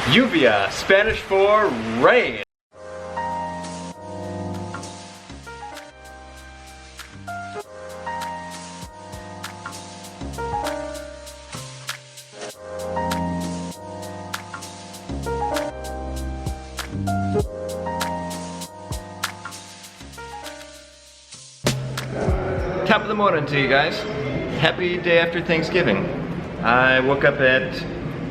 Lluvia, Spanish for rain. Top of the morning to you guys. Happy day after Thanksgiving. I woke up at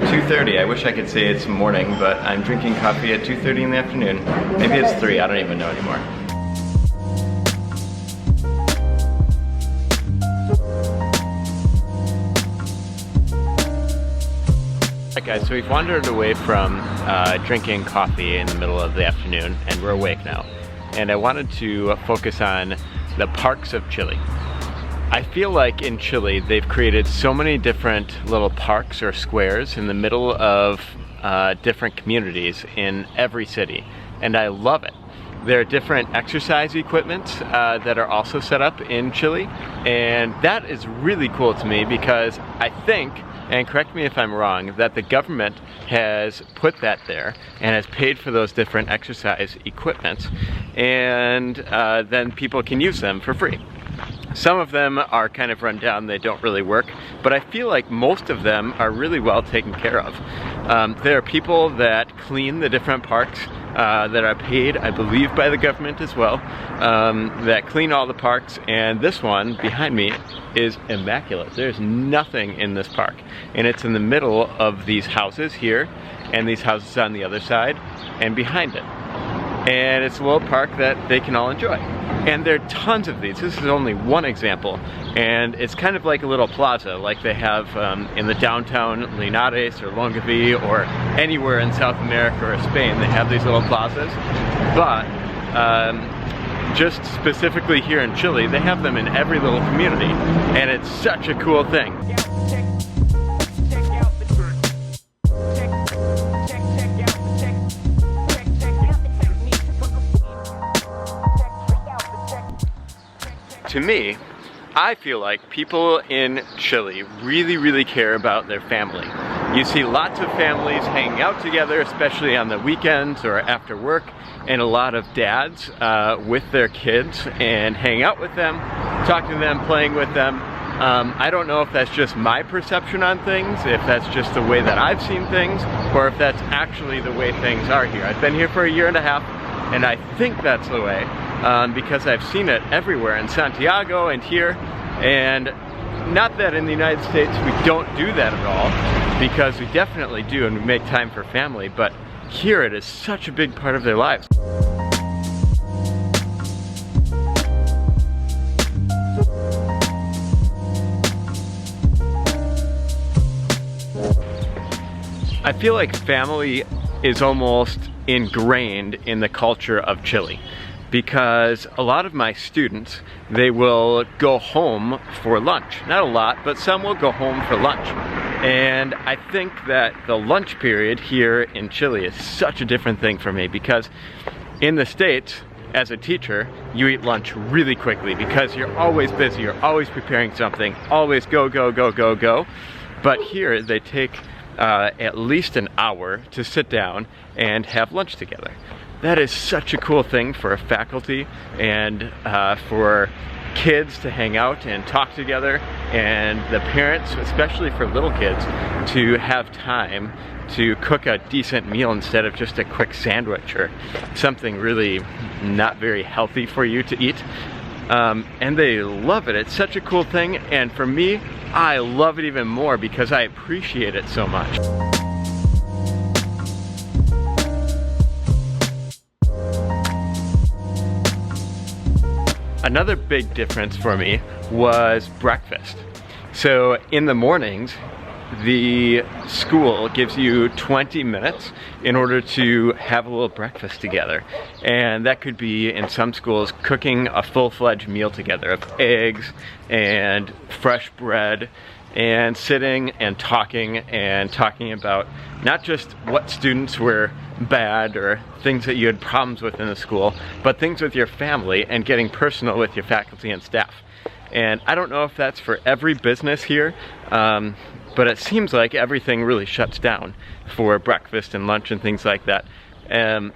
2:30. I wish I could say it's morning, but I'm drinking coffee at 2:30 in the afternoon. Maybe it's 3, I don't even know anymore. Alright guys, so we've wandered away from drinking coffee in the middle of the afternoon, and we're awake now. And I wanted to focus on the parks of Chile. I feel like in Chile they've created so many different little parks or squares in the middle of different communities in every city, and I love it. There are different exercise equipments that are also set up in Chile, and that is really cool to me because I think, and correct me if I'm wrong, that the government has put that there and has paid for those different exercise equipments, and then people can use them for free. Some of them are kind of run down, they don't really work, but I feel like most of them are really well taken care of. There are people that clean the different parks that are paid, I believe, by the government as well, that clean all the parks, and this one behind me is immaculate. There's nothing in this park, and it's in the middle of these houses here, and these houses on the other side, and behind it. And it's a little park that they can all enjoy. And there are tons of these. This is only one example, and it's kind of like a little plaza like they have in the downtown Linares or Longaví or anywhere in South America or Spain. They have these little plazas, but just specifically here in Chile, they have them in every little community, and it's such a cool thing. To me, I feel like people in Chile really care about their family. You see lots of families hanging out together, especially on the weekends or after work, and a lot of dads with their kids and hang out with them, talking to them, playing with them. I don't know if that's just my perception on things, if that's just the way that I've seen things, or if that's actually the way things are here. I've been here for 1.5 years, and I think that's the way. Because I've seen it everywhere in Santiago and here, and not that in the United States we don't do that at all, because we definitely do and we make time for family, but here it is such a big part of their lives. I feel like family is almost ingrained in the culture of Chile, because a lot of my students, they will go home for lunch. Not a lot, but some will go home for lunch. And I think that the lunch period here in Chile is such a different thing for me, because in the States, as a teacher, you eat lunch really quickly because you're always busy, you're always preparing something, always go. But here they take at least an hour to sit down and have lunch together. That is such a cool thing for a faculty and for kids to hang out and talk together, and the parents, especially for little kids, to have time to cook a decent meal instead of just a quick sandwich or something really not very healthy for you to eat. And they love it. It's such a cool thing, and for me, I love it even more because I appreciate it so much. Another big difference for me was breakfast. So in the mornings, the school gives you 20 minutes in order to have a little breakfast together. And that could be, in some schools, cooking a full-fledged meal together of eggs and fresh bread, and sitting and talking about not just what students were bad or things that you had problems with in the school, but things with your family and getting personal with your faculty and staff. And I don't know if that's for every business here, but it seems like everything really shuts down for breakfast and lunch and things like that.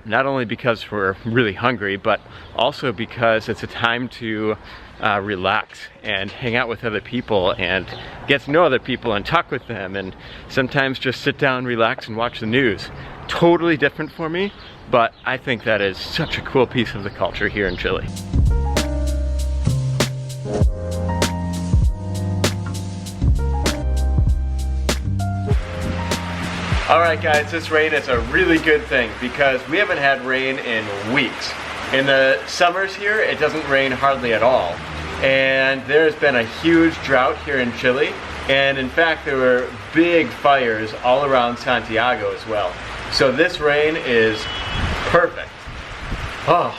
Not only because we're really hungry, but also because it's a time to relax and hang out with other people and get to know other people and talk with them, and sometimes just sit down, relax, and watch the news. Totally different for me, but I think that is such a cool piece of the culture here in Chile. Alright guys, this rain is a really good thing because we haven't had rain in weeks. In the summers here, it doesn't rain hardly at all. And there's been a huge drought here in Chile. And in fact, there were big fires all around Santiago as well. So this rain is perfect. Oh,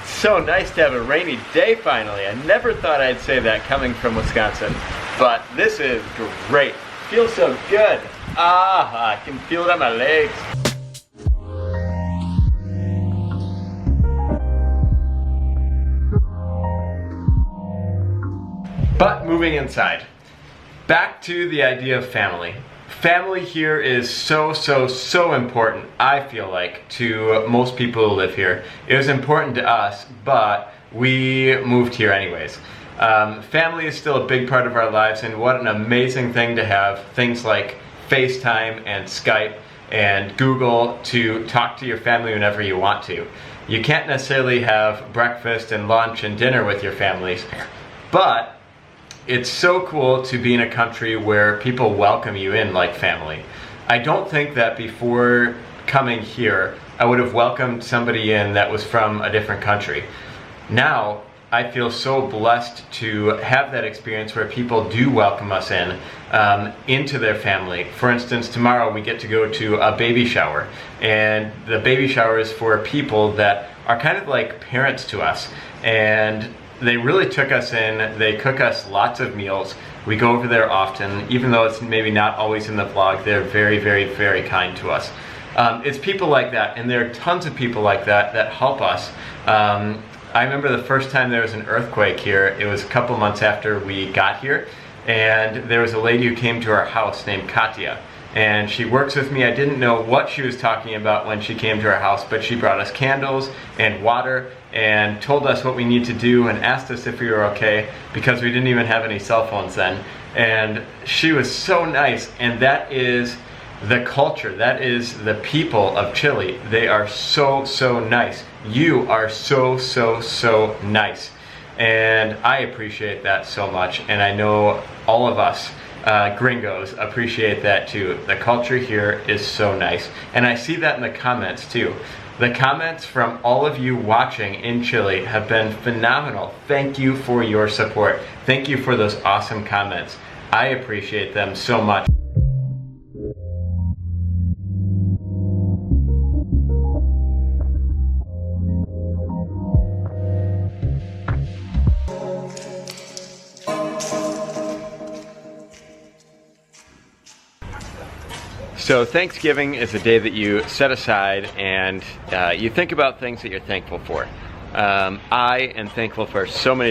so nice to have a rainy day finally. I never thought I'd say that coming from Wisconsin. But this is great. Feels so good. Ah, I can feel it on my legs. But moving inside, back to the idea of family. Family here is so important, I feel like, to most people who live here. It was important to us, but we moved here anyways. Family is still a big part of our lives, and what an amazing thing to have things like FaceTime and Skype and Google to talk to your family whenever you want to. You can't necessarily have breakfast and lunch and dinner with your families, but it's so cool to be in a country where people welcome you in like family. I don't think that before coming here I would have welcomed somebody in that was from a different country. Now I feel so blessed to have that experience where people do welcome us in into their family. For instance, tomorrow we get to go to a baby shower, and the baby shower is for people that are kind of like parents to us, and they really took us in. They cook us lots of meals. We go over there often, even though it's maybe not always in the vlog. They're very kind to us. It's people like that, and there are tons of people like that that help us. I remember the first time there was an earthquake here. It was a couple months after we got here, and there was a lady who came to our house named Katia, and she works with me. I didn't know what she was talking about when she came to our house, but she brought us candles and water and told us what we need to do and asked us if we were okay, because we didn't even have any cell phones then. And she was so nice, and that is the culture, that is the people of Chile. They are so nice. You are so nice, and I appreciate that so much, and I know all of us gringos appreciate that too. The culture here is so nice, and I see that in the comments too. The comments from all of you watching in Chile have been phenomenal. Thank you for your support. Thank you for those awesome comments. I appreciate them so much. So Thanksgiving is a day that you set aside and you think about things that you're thankful for. I am thankful for so many